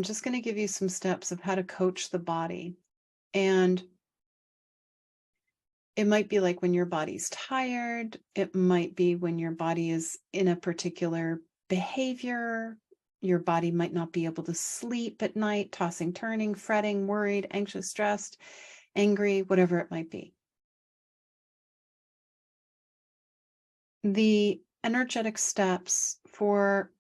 I'm just going to give you some steps of how to coach the body. And it might be like when your body's tired, it might be when your body is in a particular behavior. Your body might not be able to sleep at night, tossing, turning, fretting, worried, anxious, stressed, angry, whatever it might be. The energetic steps for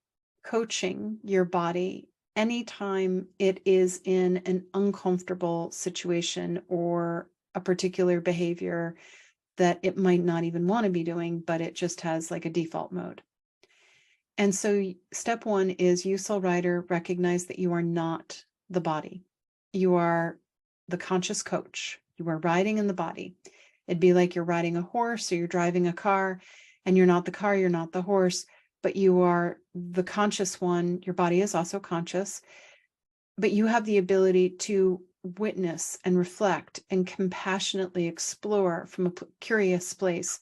coaching your body anytime it is in an uncomfortable situation or a particular behavior that it might not even want to be doing, but it just has like a default mode. And so step one is, you, soul rider, recognize that you are not the body. You are the conscious coach. You are riding in the body. It'd be like you're riding a horse or you're driving a car, and you're not the car, you're not the horse, but you are the conscious one. Your body is also conscious, but you have the ability to witness and reflect and compassionately explore from a curious place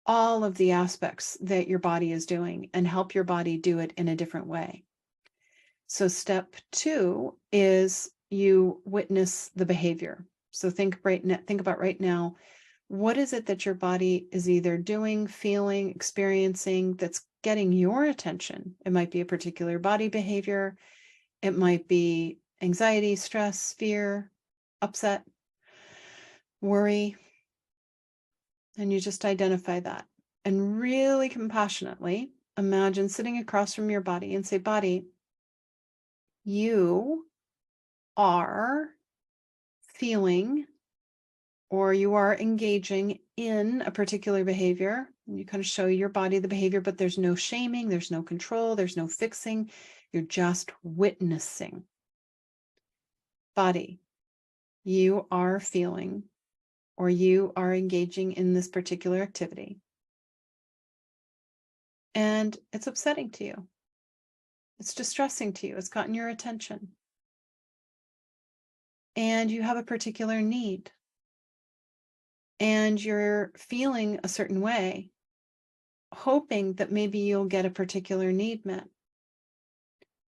all of the aspects that your body is doing and help your body do it in a different way. So step two is you witness the behavior. So think about right now, what is it that your body is either doing, feeling, experiencing that's getting your attention? It might be a particular body behavior. It might be anxiety, stress, fear, upset, worry. And you just identify that. And really compassionately imagine sitting across from your body and say, body, you are feeling or you are engaging in a particular behavior. And you kind of show your body the behavior, but there's no shaming, there's no control, there's no fixing. You're just witnessing. Body, you are feeling or you are engaging in this particular activity. And it's upsetting to you. It's distressing to you. It's gotten your attention. And you have a particular need. And you're feeling a certain way, hoping that maybe you'll get a particular need met.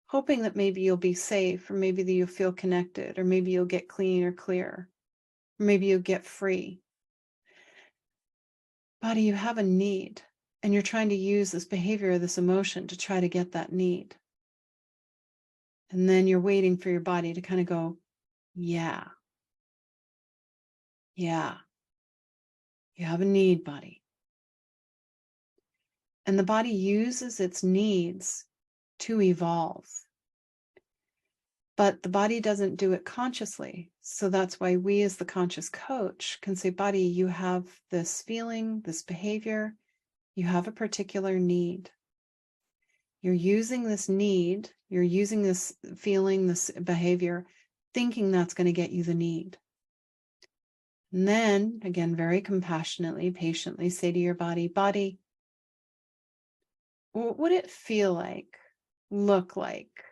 Hoping that maybe you'll be safe, or maybe that you'll feel connected, or maybe you'll get clean or clear, or maybe you'll get free. Body, you have a need, and you're trying to use this behavior or this emotion to try to get that need. And then you're waiting for your body to kind of go, yeah, yeah, you have a need, body. And the body uses its needs to evolve. But the body doesn't do it consciously. So that's why we, as the conscious coach, can say, body, you have this feeling, this behavior, you have a particular need. You're using this need, you're using this feeling, this behavior, thinking that's going to get you the need. And then, again, very compassionately, patiently say to your body, body, what would it feel like, look like,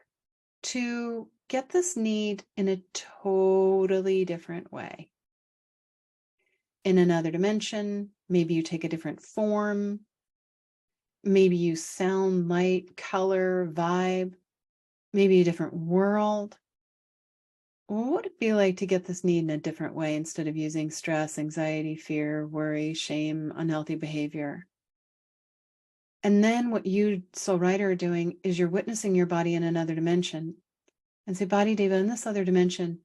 to get this need in a totally different way? In another dimension, maybe you take a different form, maybe you sound, light, color, vibe, maybe a different world. What would it be like to get this need in a different way instead of using stress, anxiety, fear, worry, shame, unhealthy behavior? And then what you, soul rider, are doing is you're witnessing your body in another dimension and say, body, Deva, in this other dimension,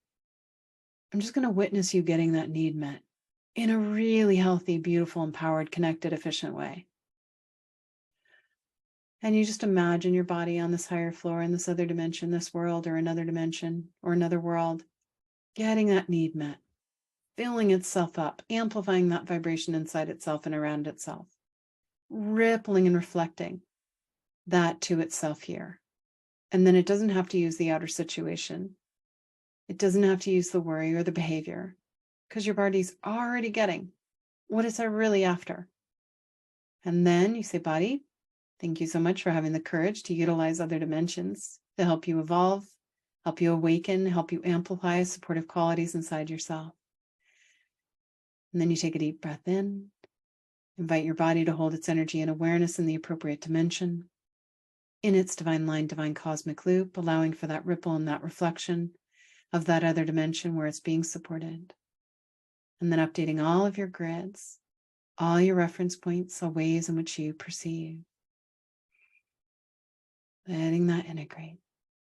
I'm just going to witness you getting that need met in a really healthy, beautiful, empowered, connected, efficient way. And you just imagine your body on this higher floor in this other dimension, this world or another dimension or another world, getting that need met, filling itself up, amplifying that vibration inside itself and around itself, rippling and reflecting that to itself here. And then it doesn't have to use the outer situation. It doesn't have to use the worry or the behavior, because your body's already getting what it's really after. And then you say, body, thank you so much for having the courage to utilize other dimensions to help you evolve, help you awaken, help you amplify supportive qualities inside yourself. And then you take a deep breath in, invite your body to hold its energy and awareness in the appropriate dimension. in its divine line, divine cosmic loop, allowing for that ripple and that reflection of that other dimension where it's being supported. And then updating all of your grids, all your reference points, all ways in which you perceive. Letting that integrate.